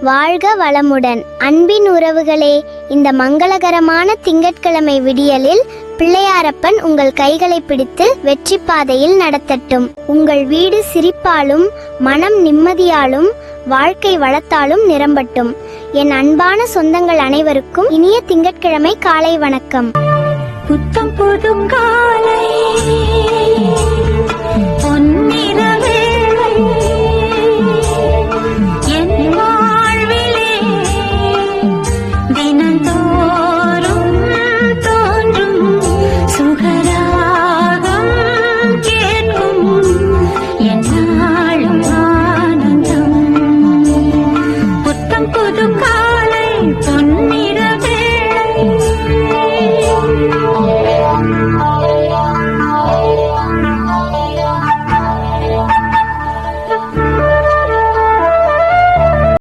வாழ்க வளமுடன். அன்பின் உறவுகளே, இந்த மங்களகரமான திங்கட்கிழமை விடியலில் பிள்ளையாரப்பன் உங்கள் கைகளை பிடித்து வெற்றி பாதையில் நடத்தட்டும். உங்கள் வீடு சிரிப்பாலும் மனம் நிம்மதியாலும் வாழ்க்கை வளத்தாலும் நிரம்பட்டும். என் அன்பான சொந்தங்கள் அனைவருக்கும் இனிய திங்கட்கிழமை காலை வணக்கம். புத்தம் புதும் காலை